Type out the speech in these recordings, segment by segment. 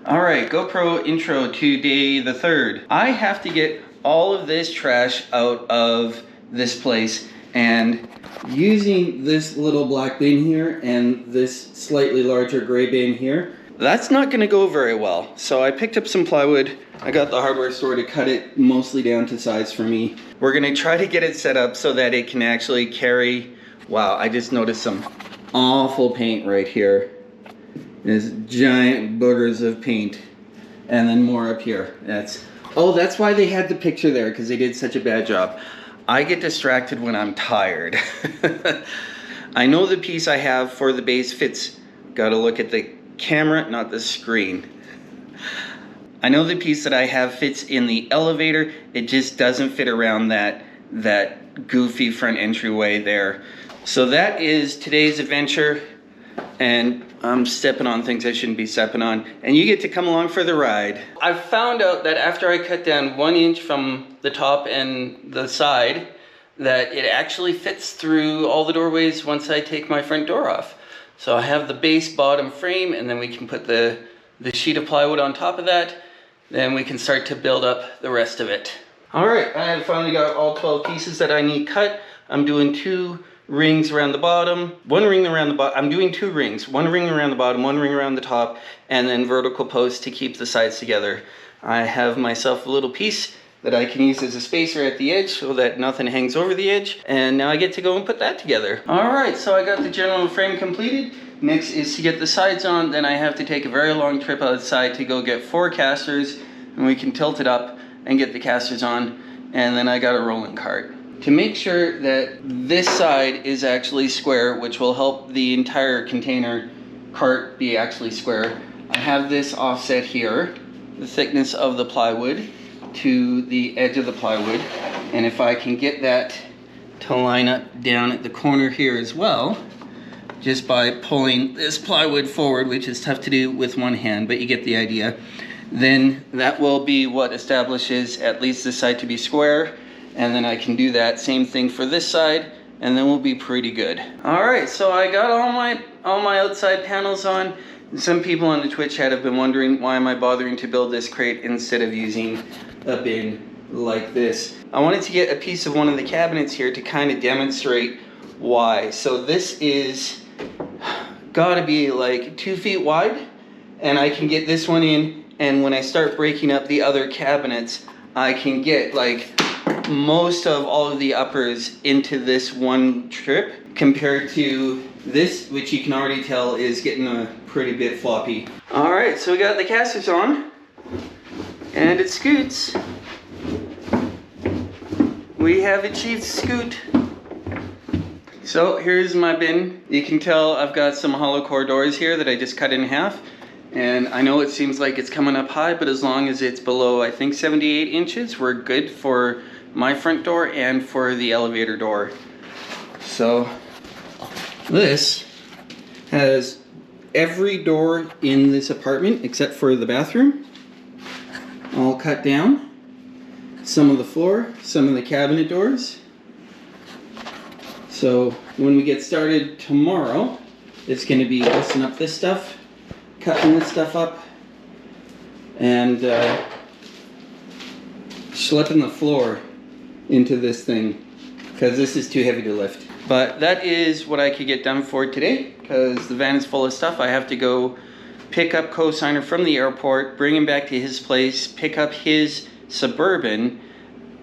All right, GoPro intro to day the 3rd. I have to get all of this trash out of this place, and using this little black bin here and this slightly larger gray bin here, that's not gonna go very well. So I picked up some plywood. I got the hardware store to cut it mostly down to size for me. We're gonna try to get it set up so that it can actually carry, wow, I just noticed some awful paint right here. There's giant boogers of paint, and then more up here. That's why they had the picture there, because they did such a bad job. I get distracted when I'm tired. I know the piece I have for the base fits. Gotta look at the camera, not the screen. I know the piece that I have fits in the elevator. It just doesn't fit around that goofy front entryway there. So that is today's adventure. And I'm stepping on things I shouldn't be stepping on, and you get to come along for the ride. I found out that after I cut down 1 inch from the top and the side, that it actually fits through all the doorways once I take my front door off. So I have the base bottom frame, and then we can put the sheet of plywood on top of that. Then we can start to build up the rest of it. All right, I have finally got all 12 pieces that I need cut. I'm doing 2 rings around the bottom, 1 ring around the bottom. I'm doing 2 rings, 1 ring around the bottom, 1 ring around the top, and then vertical posts to keep the sides together. I have myself a little piece that I can use as a spacer at the edge so that nothing hangs over the edge, and now I get to go and put that together. All right, so I got the general frame completed. Next is to get the sides on. Then I have to take a very long trip outside to go get 4 casters, and we can tilt it up and get the casters on, and then I got a rolling cart. To make sure that this side is actually square, which will help the entire container cart be actually square, I have this offset here, the thickness of the plywood to the edge of the plywood. And if I can get that to line up down at the corner here as well, just by pulling this plywood forward, which is tough to do with one hand, but you get the idea, then that will be what establishes at least this side to be square. And then I can do that same thing for this side, and then we'll be pretty good. All right, so I got all my outside panels on. Some people on the Twitch chat have been wondering, why am I bothering to build this crate instead of using a bin like this? I wanted to get a piece of one of the cabinets here to kind of demonstrate why. So this is gotta be like 2 feet wide, and I can get this one in, and when I start breaking up the other cabinets, I can get like most of all of the uppers into this one trip, compared to this, which you can already tell is getting a pretty bit floppy. All right, so we got the casters on, and it scoots. We have achieved scoot. So here's my bin. You can tell I've got some hollow core doors here that I just cut in half. And I know it seems like it's coming up high, but as long as it's below, I think 78 inches, we're good for my front door and for the elevator door. So this has every door in this apartment except for the bathroom all cut down. Some of the floor, some of the cabinet doors. So when we get started tomorrow, it's going to be lifting up this stuff, cutting this stuff up, and schlepping the floor into this thing, because this is too heavy to lift. But that is what I could get done for today, because the van is full of stuff. I have to go pick up co-signer from the airport, bring him back to his place, pick up his Suburban,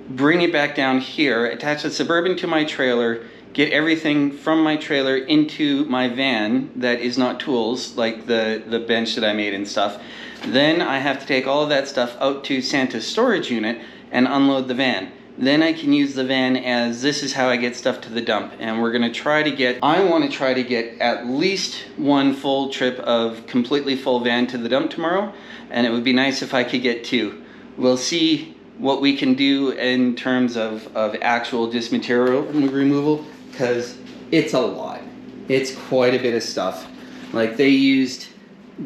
bring it back down here, attach the Suburban to my trailer, get everything from my trailer into my van that is not tools, like the bench that I made and stuff. Then I have to take all of that stuff out to Santa's storage unit and unload the van. Then I can use the van as this is how I get stuff to the dump. And we're gonna try to get, I wanna try to get at least 1 full trip of completely full van to the dump tomorrow. And it would be nice if I could get 2. We'll see what we can do in terms of actual just material removal, because it's a lot. It's quite a bit of stuff. Like they used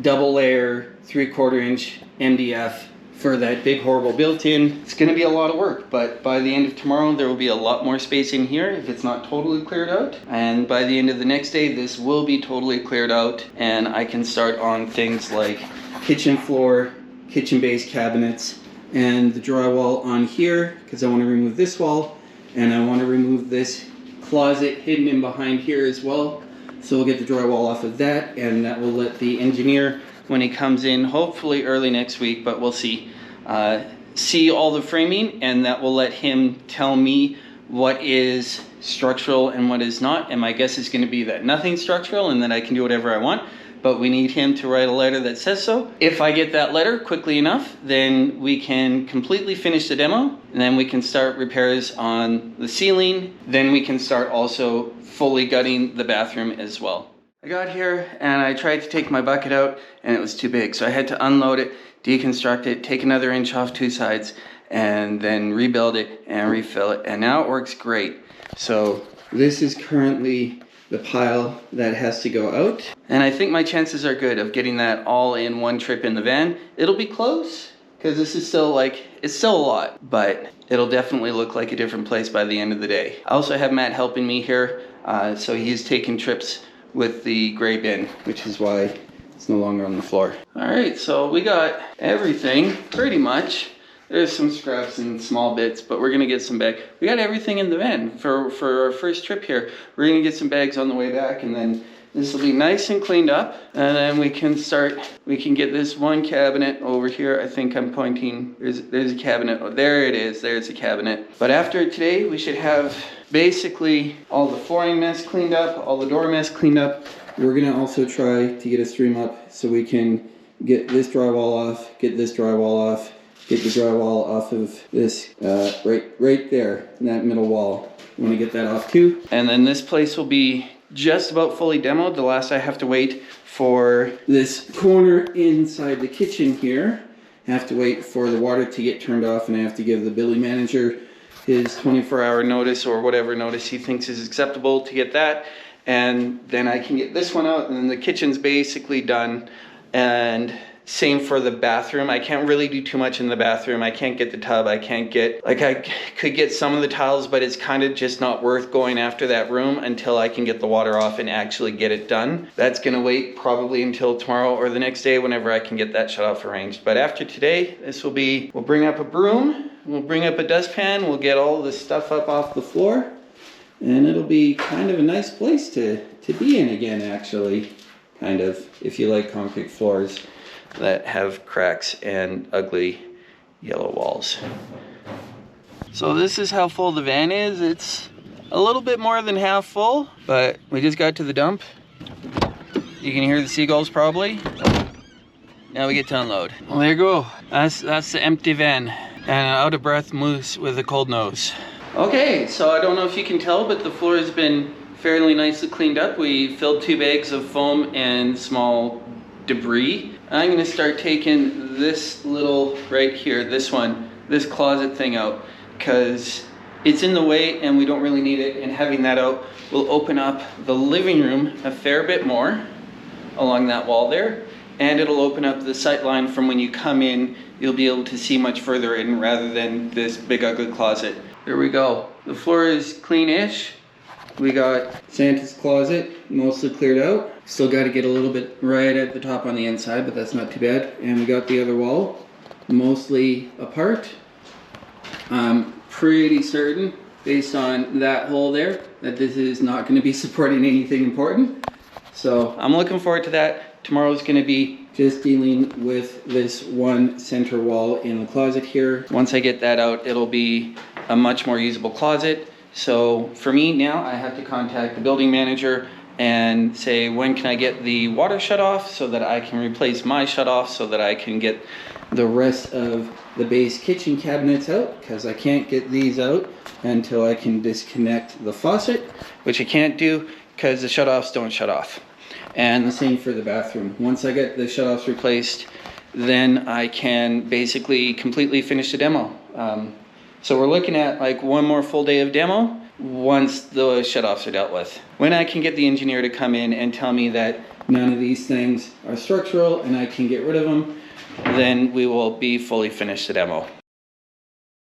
double layer 3/4 inch MDF for that big horrible built-in. It's gonna be a lot of work, but by the end of tomorrow there will be a lot more space in here if it's not totally cleared out. And by the end of the next day this will be totally cleared out, and I can start on things like kitchen floor, kitchen base cabinets, and the drywall on here, because I want to remove this wall and I want to remove this closet hidden in behind here as well. So we'll get the drywall off of that, and that will let the engineer, when he comes in, hopefully early next week, but we'll see, see all the framing, and that will let him tell me what is structural and what is not. And my guess is going to be that nothing's structural and that I can do whatever I want, but we need him to write a letter that says so. If I get that letter quickly enough, then we can completely finish the demo, and then we can start repairs on the ceiling. Then we can start also fully gutting the bathroom as well. I got here and I tried to take my bucket out and it was too big, so I had to unload it, deconstruct it, take another inch off two sides, and then rebuild it and refill it, and now it works great. So this is currently the pile that has to go out, and I think my chances are good of getting that all in one trip in the van. It'll be close because this is still like, it's still a lot, but it'll definitely look like a different place by the end of the day. I also have Matt helping me here, so he's taking trips with the gray bin, which is why it's no longer on the floor. All right, so we got everything pretty much. There's some scraps and small bits, but we're gonna get some bags. We got everything in the van for our first trip here. We're gonna get some bags on the way back, and then this will be nice and cleaned up, and then we can get this one cabinet over here. I think I'm pointing, there's a cabinet. Oh, there it is, there's a cabinet. But after today, we should have basically all the flooring mess cleaned up, all the door mess cleaned up. We're gonna also try to get a stream up so we can get this drywall off, get this drywall off, get the drywall off of this, right there, in that middle wall. I want to get that off too. And then this place will be just about fully demoed. The last I have to wait for this corner inside the kitchen here. I have to wait for the water to get turned off, and I have to give the building manager his 24-hour notice or whatever notice he thinks is acceptable to get that. And then I can get this one out, and then the kitchen's basically done. And same for the bathroom. I can't really do too much in the bathroom. I can't get the tub. I can't get, like, I could get some of the tiles, but it's kind of just not worth going after that room until I can get the water off and actually get it done. That's gonna wait probably until tomorrow or the next day whenever I can get that shut off arranged. But after today, this will be, we'll bring up a broom, we'll bring up a dustpan, we'll get all the stuff up off the floor, and it'll be kind of a nice place to be in again, actually. Kind of, if you like concrete floors that have cracks and ugly yellow walls. So this is how full the van is. It's a little bit more than half full, but we just got to the dump. You can hear the seagulls probably. Now we get to unload. Well, there you go. That's the empty van. And an out of breath moose with a cold nose. Okay, so I don't know if you can tell, but the floor has been fairly nicely cleaned up. We filled 2 bags of foam and small debris. I'm gonna start taking this little, right here, this one, this closet thing out, because it's in the way and we don't really need it, and having that out will open up the living room a fair bit more along that wall there, and it'll open up the sight line from when you come in. You'll be able to see much further in rather than this big ugly closet. There we go. The floor is clean-ish. We got Santa's closet mostly cleared out. Still got to get a little bit right at the top on the inside, but that's not too bad. And we got the other wall mostly apart. I'm pretty certain, based on that hole there, that this is not going to be supporting anything important. So I'm looking forward to that. Tomorrow's going to be just dealing with this one center wall in the closet here. Once I get that out, it'll be a much more usable closet. So for me now, I have to contact the building manager and say, when can I get the water shut off so that I can replace my shut off, so that I can get the rest of the base kitchen cabinets out, because I can't get these out until I can disconnect the faucet, which I can't do because the shut-offs don't shut off. And the same for the bathroom. Once I get the shut-offs replaced, then I can basically completely finish the demo. So we're looking at like one more full day of demo once the shut-offs are dealt with. When I can get the engineer to come in and tell me that none of these things are structural and I can get rid of them, then we will be fully finished the demo.